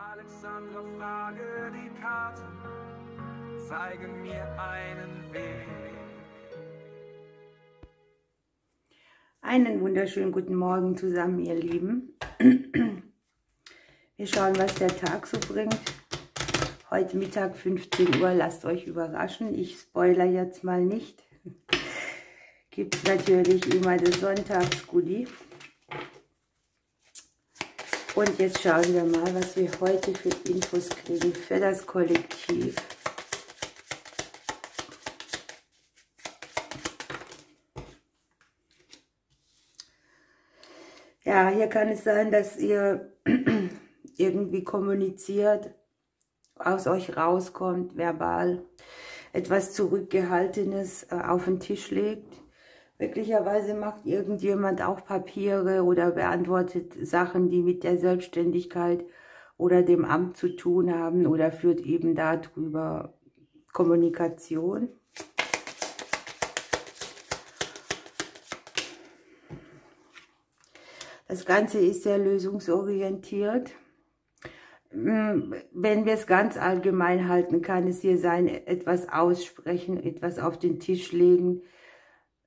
Alexandra, frage die Karten, zeigen mir einen Weg. Einen wunderschönen guten Morgen zusammen, ihr Lieben. Wir schauen, was der Tag so bringt. Heute Mittag 15 Uhr, lasst euch überraschen. Ich spoiler jetzt mal nicht. Gibt es natürlich immer das Sonntagsgoodie. Und jetzt schauen wir mal, was wir heute für Infos kriegen für das Kollektiv. Ja, hier kann es sein, dass ihr irgendwie kommuniziert, aus euch rauskommt, verbal, etwas Zurückgehaltenes auf den Tisch legt. Möglicherweise macht irgendjemand auch Papiere oder beantwortet Sachen, die mit der Selbstständigkeit oder dem Amt zu tun haben oder führt eben darüber Kommunikation. Das Ganze ist sehr lösungsorientiert. Wenn wir es ganz allgemein halten, kann es hier sein, etwas aussprechen, etwas auf den Tisch legen,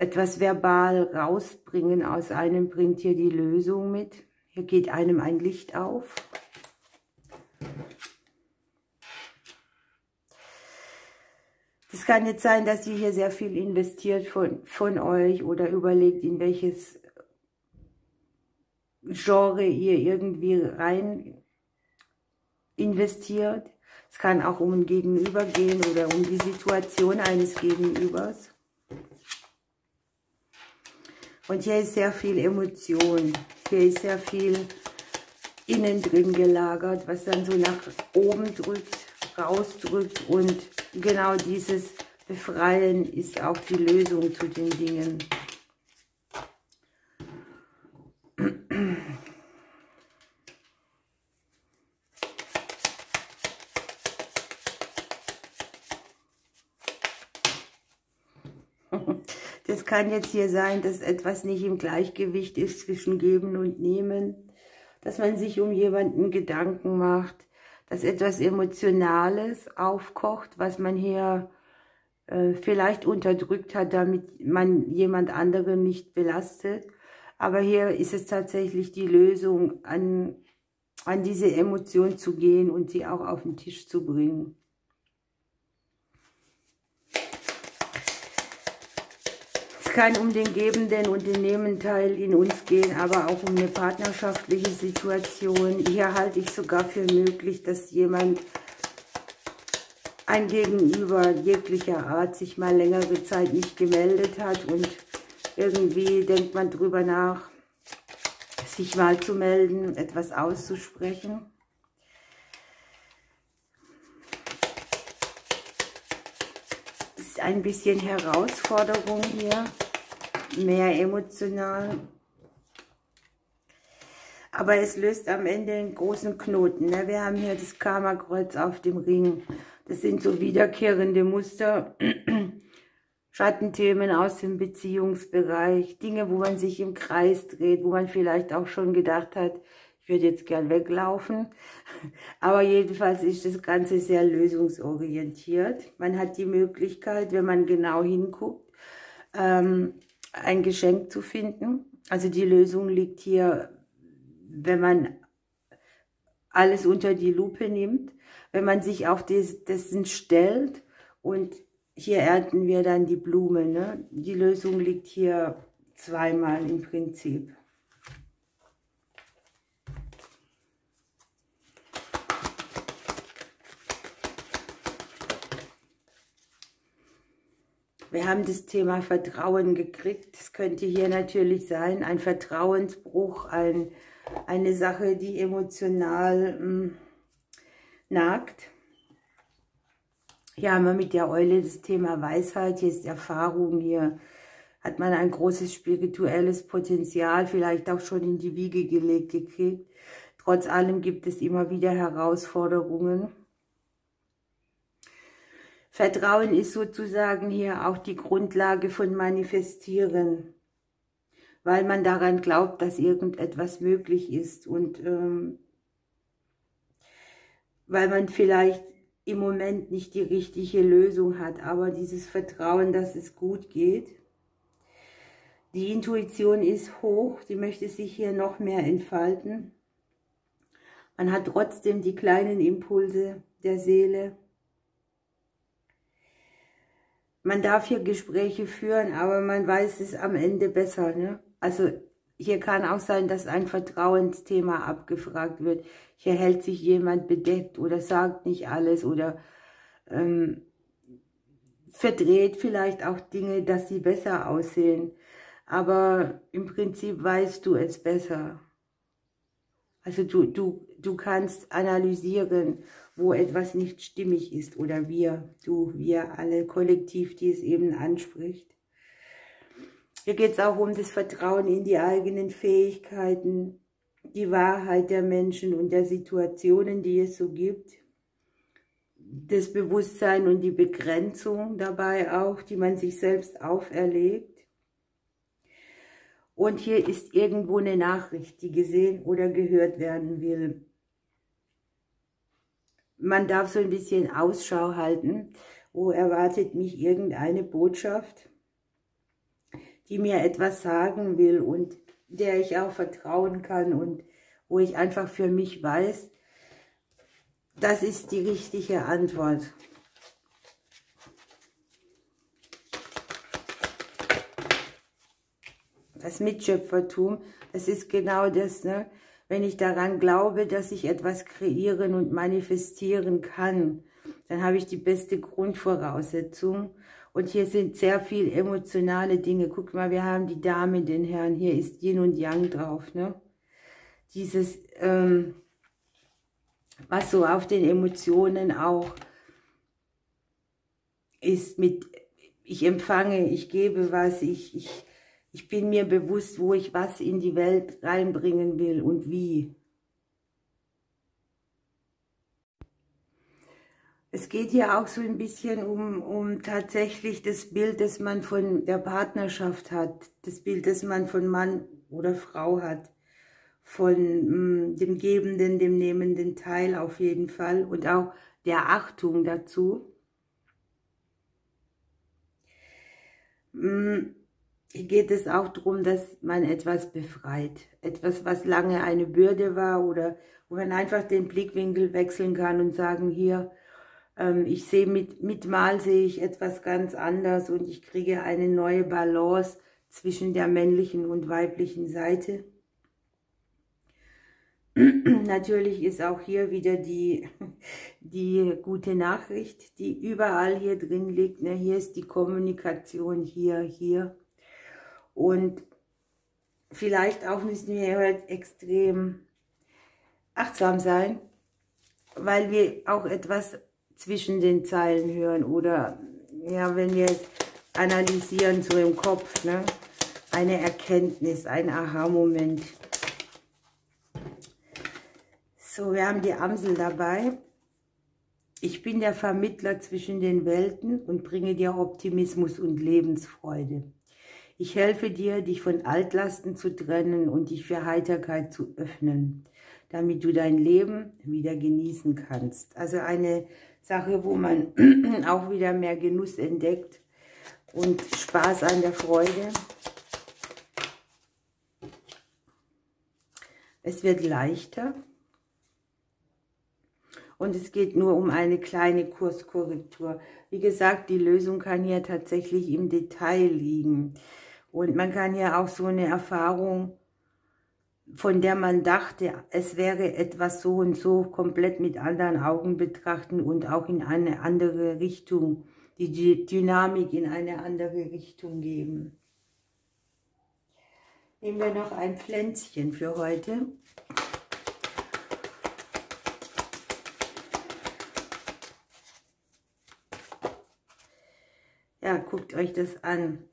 etwas verbal rausbringen aus einem, bringt hier die Lösung mit. Hier geht einem ein Licht auf. Es kann jetzt sein, dass ihr hier sehr viel investiert von euch oder überlegt, in welches Genre ihr irgendwie rein investiert. Es kann auch um ein Gegenüber gehen oder um die Situation eines Gegenübers. Und hier ist sehr viel Emotion. Hier ist sehr viel innen drin gelagert, was dann so nach oben drückt, rausdrückt. Und genau dieses Befreien ist auch die Lösung zu den Dingen. Das kann jetzt hier sein, dass etwas nicht im Gleichgewicht ist zwischen Geben und Nehmen, dass man sich um jemanden Gedanken macht, dass etwas Emotionales aufkocht, was man hier vielleicht unterdrückt hat, damit man jemand anderen nicht belastet. Aber hier ist es tatsächlich die Lösung, an diese Emotion zu gehen und sie auch auf den Tisch zu bringen. Es kann um den gebenden und den nehmenden Teil in uns gehen, aber auch um eine partnerschaftliche Situation. Hier halte ich sogar für möglich, dass jemand, ein Gegenüber jeglicher Art, sich mal längere Zeit nicht gemeldet hat und irgendwie denkt man drüber nach, sich mal zu melden, etwas auszusprechen. Es ist ein bisschen Herausforderung hier, mehr emotional. Aber es löst am Ende einen großen Knoten. Ne? Wir haben hier das Karma-Kreuz auf dem Ring. Das sind so wiederkehrende Muster, Schattenthemen aus dem Beziehungsbereich, Dinge, wo man sich im Kreis dreht, wo man vielleicht auch schon gedacht hat, ich würde jetzt gern weglaufen. Aber jedenfalls ist das Ganze sehr lösungsorientiert. Man hat die Möglichkeit, wenn man genau hinguckt, ein Geschenk zu finden. Also die Lösung liegt hier, wenn man alles unter die Lupe nimmt, wenn man sich auf dessen stellt, und hier ernten wir dann die Blume. Ne? Die Lösung liegt hier zweimal im Prinzip. Wir haben das Thema Vertrauen gekriegt. Das könnte hier natürlich sein, ein Vertrauensbruch, eine Sache, die emotional nagt. Hier haben wir mit der Eule das Thema Weisheit, hier ist Erfahrung, hier hat man ein großes spirituelles Potenzial, vielleicht auch schon in die Wiege gelegt gekriegt. Trotz allem gibt es immer wieder Herausforderungen. Vertrauen ist sozusagen hier auch die Grundlage von Manifestieren, weil man daran glaubt, dass irgendetwas möglich ist. Und weil man vielleicht im Moment nicht die richtige Lösung hat, aber dieses Vertrauen, dass es gut geht. Die Intuition ist hoch, die möchte sich hier noch mehr entfalten. Man hat trotzdem die kleinen Impulse der Seele. Man darf hier Gespräche führen, aber man weiß es am Ende besser, ne? Also hier kann auch sein, dass ein Vertrauensthema abgefragt wird. Hier hält sich jemand bedeckt oder sagt nicht alles oder verdreht vielleicht auch Dinge, dass sie besser aussehen. Aber im Prinzip weißt du es besser. Also du kannst analysieren, wo etwas nicht stimmig ist oder wir alle kollektiv, die es eben anspricht. Hier geht es auch um das Vertrauen in die eigenen Fähigkeiten, die Wahrheit der Menschen und der Situationen, die es so gibt. Das Bewusstsein und die Begrenzung dabei auch, die man sich selbst auferlegt. Und hier ist irgendwo eine Nachricht, die gesehen oder gehört werden will. Man darf so ein bisschen Ausschau halten, wo erwartet mich irgendeine Botschaft, die mir etwas sagen will und der ich auch vertrauen kann und wo ich einfach für mich weiß, das ist die richtige Antwort. Das Mitschöpfertum, das ist genau das, ne? Wenn ich daran glaube, dass ich etwas kreieren und manifestieren kann, dann habe ich die beste Grundvoraussetzung. Und hier sind sehr viel emotionale Dinge. Guck mal, wir haben die Dame, den Herrn, hier ist Yin und Yang drauf, ne? Dieses, was so auf den Emotionen auch ist mit, ich empfange, ich gebe was, ich bin mir bewusst, wo ich was in die Welt reinbringen will und wie. Es geht hier auch so ein bisschen um tatsächlich das Bild, das man von der Partnerschaft hat, das Bild, das man von Mann oder Frau hat, von dem gebenden, dem nehmenden Teil auf jeden Fall und auch der Achtung dazu. Hier geht es auch darum, dass man etwas befreit. Etwas, was lange eine Bürde war oder wo man einfach den Blickwinkel wechseln kann und sagen, hier, ich sehe mit Mal sehe ich etwas ganz anders und ich kriege eine neue Balance zwischen der männlichen und weiblichen Seite. Natürlich ist auch hier wieder die gute Nachricht, die überall hier drin liegt. Ne? Hier ist die Kommunikation, hier. Und vielleicht auch müssen wir heute extrem achtsam sein, weil wir auch etwas zwischen den Zeilen hören oder ja, wenn wir analysieren so im Kopf, ne? Eine Erkenntnis, ein Aha-Moment. So, wir haben die Amsel dabei. Ich bin der Vermittler zwischen den Welten und bringe dir Optimismus und Lebensfreude. Ich helfe dir, dich von Altlasten zu trennen und dich für Heiterkeit zu öffnen, damit du dein Leben wieder genießen kannst. Also eine Sache, wo man auch wieder mehr Genuss entdeckt und Spaß an der Freude. Es wird leichter. Und es geht nur um eine kleine Kurskorrektur. Wie gesagt, die Lösung kann hier tatsächlich im Detail liegen. Und man kann hier auch so eine Erfahrung, von der man dachte, es wäre etwas so und so, komplett mit anderen Augen betrachten und auch in eine andere Richtung, die Dynamik in eine andere Richtung geben. Nehmen wir noch ein Pflänzchen für heute. Ja, guckt euch das an.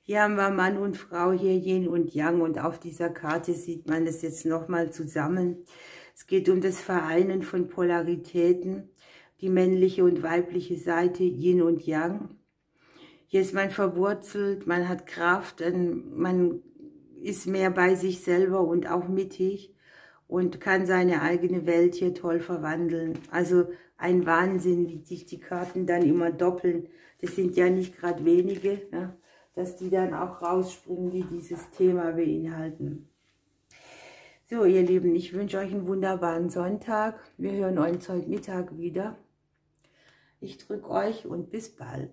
Hier haben wir Mann und Frau, hier Yin und Yang und auf dieser Karte sieht man das jetzt nochmal zusammen. Es geht um das Vereinen von Polaritäten, die männliche und weibliche Seite, Yin und Yang. Hier ist man verwurzelt, man hat Kraft, man ist mehr bei sich selber und auch mittig. und kann seine eigene Welt hier toll verwandeln. Also ein Wahnsinn, wie sich die Karten dann immer doppeln. Das sind ja nicht gerade wenige, ne? Dass die dann auch rausspringen, die dieses Thema beinhalten. So, ihr Lieben, ich wünsche euch einen wunderbaren Sonntag. Wir hören uns heute Mittag wieder. Ich drücke euch und bis bald.